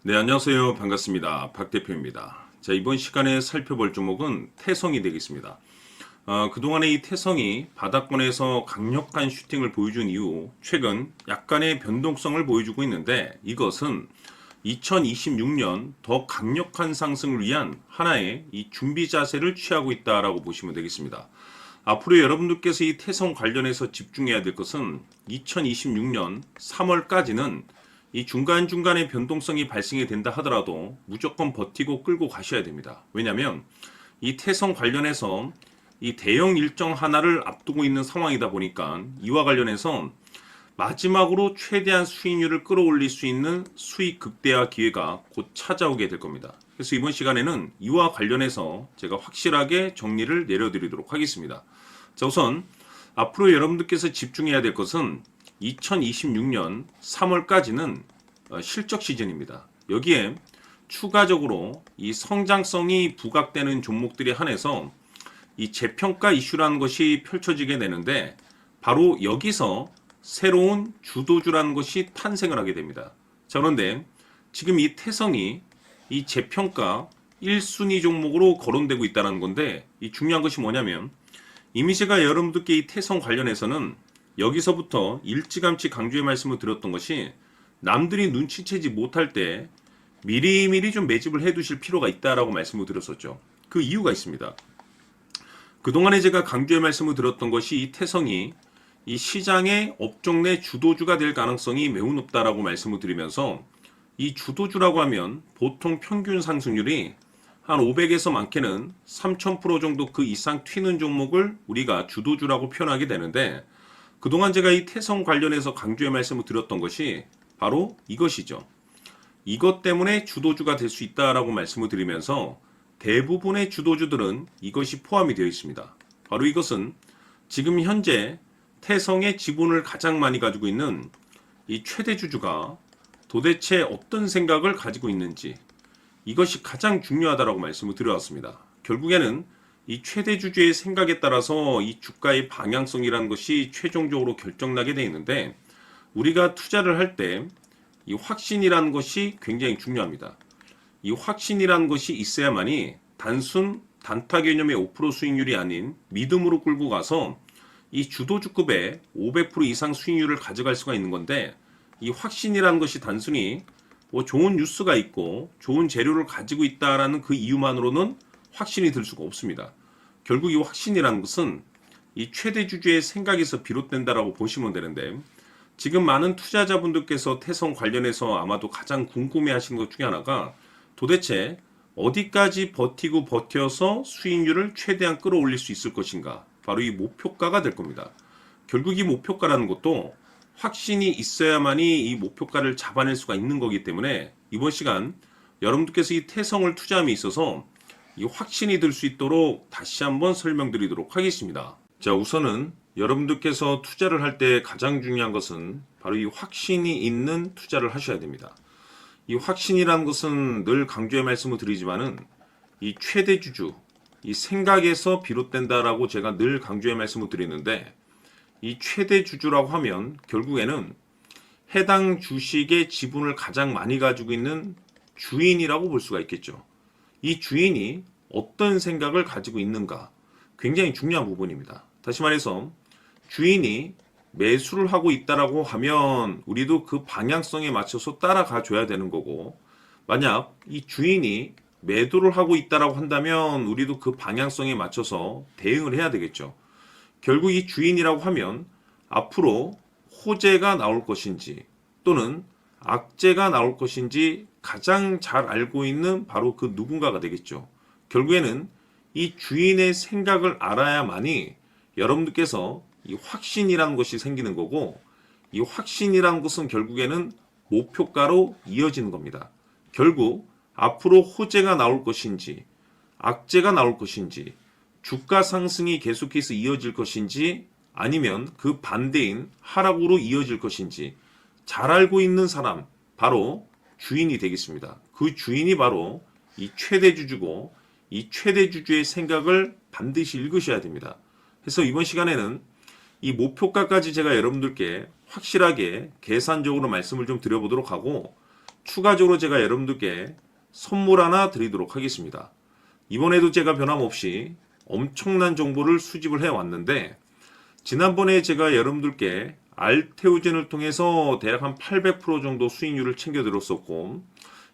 네, 안녕하세요. 반갑습니다. 박 대표입니다. 자, 이번 시간에 살펴볼 종목은 태성이 되겠습니다. 그동안에 이 태성이 바닥권에서 강력한 슈팅을 보여준 이후 최근 약간의 변동성을 보여주고 있는데 이것은 2026년 더 강력한 상승을 위한 하나의 이 준비 자세를 취하고 있다라고 보시면 되겠습니다. 앞으로 여러분들께서 이 태성 관련해서 집중해야 될 것은 2026년 3월까지는 이 중간중간에 변동성이 발생이 된다 하더라도 무조건 버티고 끌고 가셔야 됩니다. 왜냐하면 이 태성 관련해서 이 대형 일정 하나를 앞두고 있는 상황이다 보니까 이와 관련해서 마지막으로 최대한 수익률을 끌어올릴 수 있는 수익 극대화 기회가 곧 찾아오게 될 겁니다. 그래서 이번 시간에는 이와 관련해서 제가 확실하게 정리를 내려드리도록 하겠습니다. 자, 우선 앞으로 여러분들께서 집중해야 될 것은 2026년 3월까지는 실적 시즌입니다. 여기에 추가적으로 이 성장성이 부각되는 종목들에 한해서 이 재평가 이슈라는 것이 펼쳐지게 되는데 바로 여기서 새로운 주도주라는 것이 탄생을 하게 됩니다. 자, 그런데 지금 이 태성이 이 재평가 1순위 종목으로 거론되고 있다는 건데 이 중요한 것이 뭐냐면 이미 제가 여러분들께 이 태성 관련해서는 여기서부터 일찌감치 강조의 말씀을 드렸던 것이 남들이 눈치채지 못할 때 미리미리 좀 매집을 해두실 필요가 있다라고 말씀을 드렸었죠. 그 이유가 있습니다. 그동안에 제가 강조의 말씀을 드렸던 것이 이 태성이 이 시장의 업종 내 주도주가 될 가능성이 매우 높다라고 말씀을 드리면서 이 주도주라고 하면 보통 평균 상승률이 한 500에서 많게는 3000% 정도 그 이상 튀는 종목을 우리가 주도주라고 표현하게 되는데 그동안 제가 이 태성 관련해서 강조의 말씀을 드렸던 것이 바로 이것이죠. 이것 때문에 주도주가 될 수 있다라고 말씀을 드리면서 대부분의 주도주들은 이것이 포함이 되어 있습니다. 바로 이것은 지금 현재 태성의 지분을 가장 많이 가지고 있는 이 최대 주주가 도대체 어떤 생각을 가지고 있는지 이것이 가장 중요하다라고 말씀을 드려왔습니다. 결국에는 이 최대 주주의 생각에 따라서 이 주가의 방향성이라는 것이 최종적으로 결정나게 되어 있는데 우리가 투자를 할 때 이 확신이라는 것이 굉장히 중요합니다. 이 확신이라는 것이 있어야만이 단순 단타 개념의 5% 수익률이 아닌 믿음으로 끌고 가서 이 주도주급의 500% 이상 수익률을 가져갈 수가 있는 건데 이 확신이라는 것이 단순히 뭐 좋은 뉴스가 있고 좋은 재료를 가지고 있다라는 그 이유만으로는 확신이 들 수가 없습니다. 결국 이 확신이라는 것은 이 최대 주주의 생각에서 비롯된다라고 보시면 되는데 지금 많은 투자자분들께서 태성 관련해서 아마도 가장 궁금해하시는 것 중에 하나가 도대체 어디까지 버티고 버텨서 수익률을 최대한 끌어올릴 수 있을 것인가, 바로 이 목표가가 될 겁니다. 결국 이 목표가라는 것도 확신이 있어야만이 이 목표가를 잡아낼 수가 있는 거기 때문에 이번 시간 여러분들께서 이 태성을 투자함에 있어서 이 확신이 들 수 있도록 다시 한번 설명드리도록 하겠습니다. 자, 우선은 여러분들께서 투자를 할 때 가장 중요한 것은 바로 이 확신이 있는 투자를 하셔야 됩니다. 이 확신이라는 것은 늘 강조의 말씀을 드리지만은 이 최대 주주, 이 생각에서 비롯된다라고 제가 늘 강조의 말씀을 드리는데 이 최대 주주라고 하면 결국에는 해당 주식의 지분을 가장 많이 가지고 있는 주인이라고 볼 수가 있겠죠. 이 주인이 어떤 생각을 가지고 있는가 굉장히 중요한 부분입니다. 다시 말해서 주인이 매수를 하고 있다라고 하면 우리도 그 방향성에 맞춰서 따라가 줘야 되는 거고 만약 이 주인이 매도를 하고 있다라고 한다면 우리도 그 방향성에 맞춰서 대응을 해야 되겠죠. 결국 이 주인이라고 하면 앞으로 호재가 나올 것인지 또는 악재가 나올 것인지 가장 잘 알고 있는 바로 그 누군가가 되겠죠. 결국에는 이 주인의 생각을 알아야만이 여러분들께서 이 확신이라는 것이 생기는 거고 이 확신이라는 것은 결국에는 목표가로 이어지는 겁니다. 결국 앞으로 호재가 나올 것인지 악재가 나올 것인지 주가 상승이 계속해서 이어질 것인지 아니면 그 반대인 하락으로 이어질 것인지 잘 알고 있는 사람 바로 주인이 되겠습니다. 그 주인이 바로 이 최대 주주고 이 최대 주주의 생각을 반드시 읽으셔야 됩니다. 그래서 이번 시간에는 이 목표가까지 제가 여러분들께 확실하게 계산적으로 말씀을 좀 드려보도록 하고 추가적으로 제가 여러분들께 선물 하나 드리도록 하겠습니다. 이번에도 제가 변함없이 엄청난 정보를 수집을 해왔는데, 지난번에 제가 여러분들께 알테오젠을 통해서 대략 한 800% 정도 수익률을 챙겨드렸었고,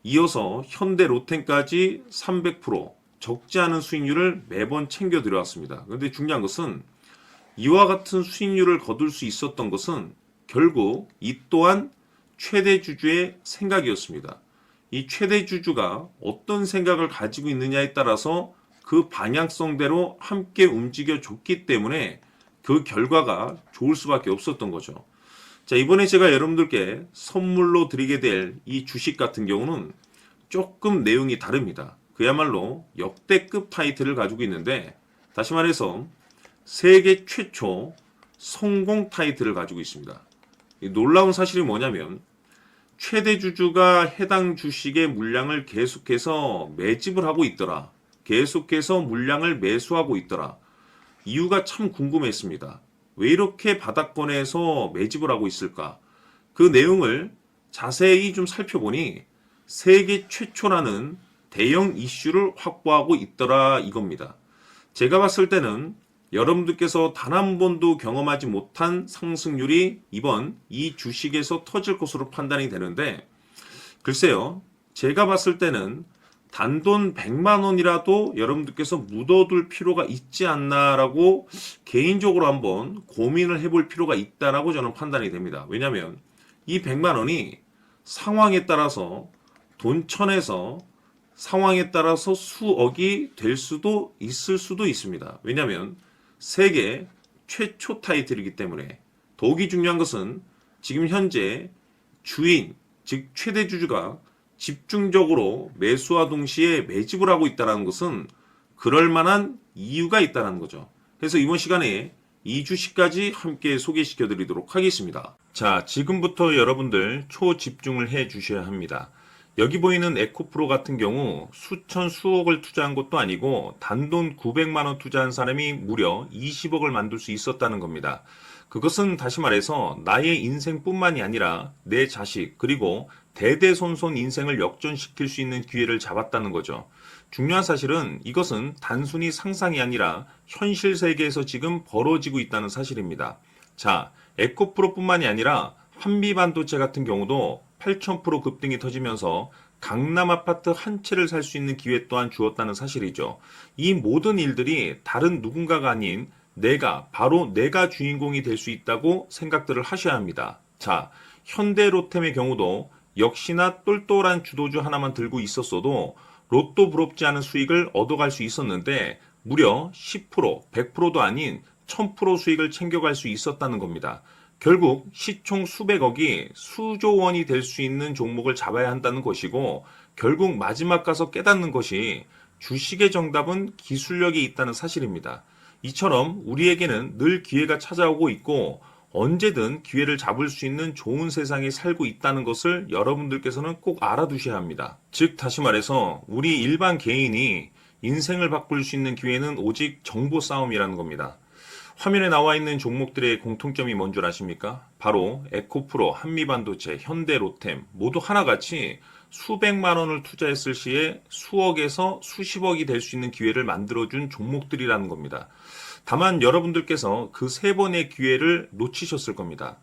이어서 현대 로템까지 300% 적지 않은 수익률을 매번 챙겨드려왔습니다. 그런데 중요한 것은 이와 같은 수익률을 거둘 수 있었던 것은 결국 이 또한 최대 주주의 생각이었습니다. 이 최대 주주가 어떤 생각을 가지고 있느냐에 따라서 그 방향성대로 함께 움직여 줬기 때문에 그 결과가 좋을 수밖에 없었던 거죠. 자, 이번에 제가 여러분들께 선물로 드리게 될 이 주식 같은 경우는 조금 내용이 다릅니다. 그야말로 역대급 타이틀을 가지고 있는데, 다시 말해서 세계 최초 성공 타이틀을 가지고 있습니다. 이 놀라운 사실이 뭐냐면 최대 주주가 해당 주식의 물량을 계속해서 매집을 하고 있더라. 계속해서 물량을 매수하고 있더라. 이유가 참 궁금했습니다. 왜 이렇게 바닥권에서 매집을 하고 있을까? 그 내용을 자세히 좀 살펴보니 세계 최초라는 대형 이슈를 확보하고 있더라 이겁니다. 제가 봤을 때는 여러분들께서 단 한 번도 경험하지 못한 상승률이 이번 이 주식에서 터질 것으로 판단이 되는데, 글쎄요, 제가 봤을 때는 단돈 100만 원이라도 여러분들께서 묻어둘 필요가 있지 않나라고 개인적으로 한번 고민을 해볼 필요가 있다라고 저는 판단이 됩니다. 왜냐하면 이 100만 원이 상황에 따라서 돈천에서 상황에 따라서 수억이 될 수도 있을 수도 있습니다. 왜냐하면 세계 최초 타이틀이기 때문에. 더욱이 중요한 것은 지금 현재 주인, 즉 최대 주주가 집중적으로 매수와 동시에 매집을 하고 있다는 것은 그럴 만한 이유가 있다는 거죠. 그래서 이번 시간에 이 주식까지 함께 소개시켜 드리도록 하겠습니다. 자, 지금부터 여러분들 초집중을 해 주셔야 합니다. 여기 보이는 에코프로 같은 경우 수천 수억을 투자한 것도 아니고 단돈 900만 원 투자한 사람이 무려 20억을 만들 수 있었다는 겁니다. 그것은 다시 말해서 나의 인생뿐만이 아니라 내 자식 그리고 대대손손 인생을 역전시킬 수 있는 기회를 잡았다는 거죠. 중요한 사실은 이것은 단순히 상상이 아니라 현실 세계에서 지금 벌어지고 있다는 사실입니다. 자, 에코프로뿐만이 아니라 한미반도체 같은 경우도 8,000% 급등이 터지면서 강남 아파트 한 채를 살 수 있는 기회 또한 주었다는 사실이죠. 이 모든 일들이 다른 누군가가 아닌 바로 내가 주인공이 될 수 있다고 생각들을 하셔야 합니다. 자, 현대로템의 경우도 역시나 똘똘한 주도주 하나만 들고 있었어도 로또 부럽지 않은 수익을 얻어갈 수 있었는데 무려 10%, 100%도 아닌 1000% 수익을 챙겨갈 수 있었다는 겁니다. 결국 시총 수백억이 수조 원이 될 수 있는 종목을 잡아야 한다는 것이고, 결국 마지막 가서 깨닫는 것이 주식의 정답은 기술력이 있다는 사실입니다. 이처럼 우리에게는 늘 기회가 찾아오고 있고 언제든 기회를 잡을 수 있는 좋은 세상에 살고 있다는 것을 여러분들께서는 꼭 알아두셔야 합니다. 즉 다시 말해서 우리 일반 개인이 인생을 바꿀 수 있는 기회는 오직 정보 싸움이라는 겁니다. 화면에 나와 있는 종목들의 공통점이 뭔 줄 아십니까? 바로 에코프로, 한미반도체, 현대로템 모두 하나같이 수백만 원을 투자했을 시에 수억에서 수십억이 될 수 있는 기회를 만들어준 종목들이라는 겁니다. 다만 여러분들께서 그 세 번의 기회를 놓치셨을 겁니다.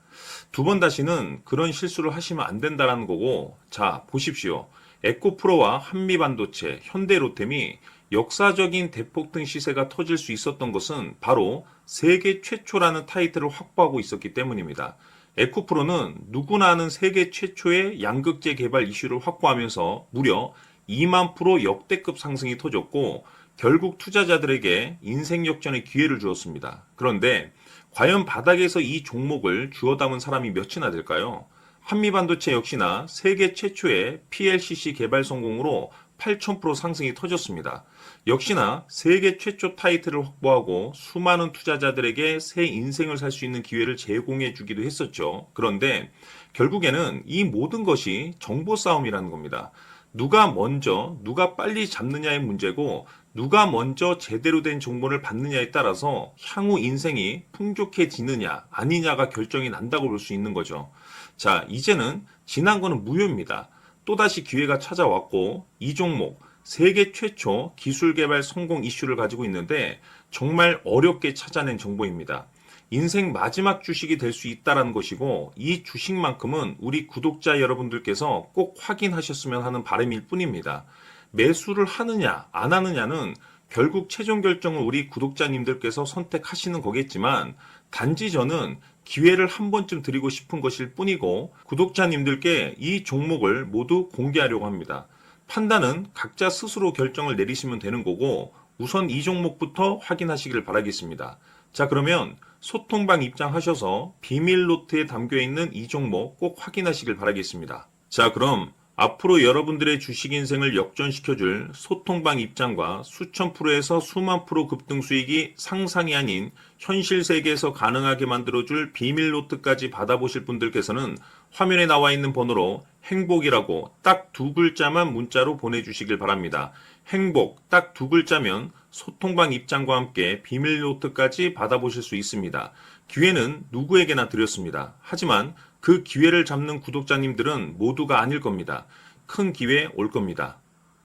두 번 다시는 그런 실수를 하시면 안 된다는 거고, 자 보십시오. 에코프로와 한미반도체, 현대로템이 역사적인 대폭등 시세가 터질 수 있었던 것은 바로 세계 최초라는 타이틀을 확보하고 있었기 때문입니다. 에코프로는 누구나 아는 세계 최초의 양극재 개발 이슈를 확보하면서 무려 2만 프로 역대급 상승이 터졌고 결국 투자자들에게 인생 역전의 기회를 주었습니다. 그런데 과연 바닥에서 이 종목을 주워 담은 사람이 몇이나 될까요? 한미반도체 역시나 세계 최초의 PLCC 개발 성공으로 8,000% 상승이 터졌습니다. 역시나 세계 최초 타이틀을 확보하고 수많은 투자자들에게 새 인생을 살 수 있는 기회를 제공해 주기도 했었죠. 그런데 결국에는 이 모든 것이 정보 싸움이라는 겁니다. 누가 먼저, 누가 빨리 잡느냐의 문제고 누가 먼저 제대로 된 정보를 받느냐에 따라서 향후 인생이 풍족해지느냐 아니냐가 결정이 난다고 볼 수 있는 거죠. 자, 이제는 지난 거는 무효입니다. 또다시 기회가 찾아왔고 이 종목 세계 최초 기술 개발 성공 이슈를 가지고 있는데 정말 어렵게 찾아낸 정보입니다. 인생 마지막 주식이 될 수 있다는 것이고 이 주식만큼은 우리 구독자 여러분들께서 꼭 확인하셨으면 하는 바람일 뿐입니다. 매수를 하느냐 안 하느냐는 결국 최종 결정을 우리 구독자님들께서 선택하시는 거겠지만 단지 저는 기회를 한 번쯤 드리고 싶은 것일 뿐이고 구독자님들께 이 종목을 모두 공개하려고 합니다. 판단은 각자 스스로 결정을 내리시면 되는 거고 우선 이 종목부터 확인하시길 바라겠습니다. 자, 그러면 소통방 입장하셔서 비밀 노트에 담겨 있는 이 종목 꼭 확인하시길 바라겠습니다. 자, 그럼 앞으로 여러분들의 주식 인생을 역전시켜줄 소통방 입장과 수천 프로에서 수만 프로 급등 수익이 상상이 아닌 현실 세계에서 가능하게 만들어줄 비밀 노트까지 받아보실 분들께서는 화면에 나와 있는 번호로 행복이라고 딱 두 글자만 문자로 보내주시길 바랍니다. 행복 딱 두 글자면 소통방 입장과 함께 비밀 노트까지 받아보실 수 있습니다. 기회는 누구에게나 드렸습니다. 하지만 그 기회를 잡는 구독자님들은 모두가 아닐 겁니다. 큰 기회 올 겁니다.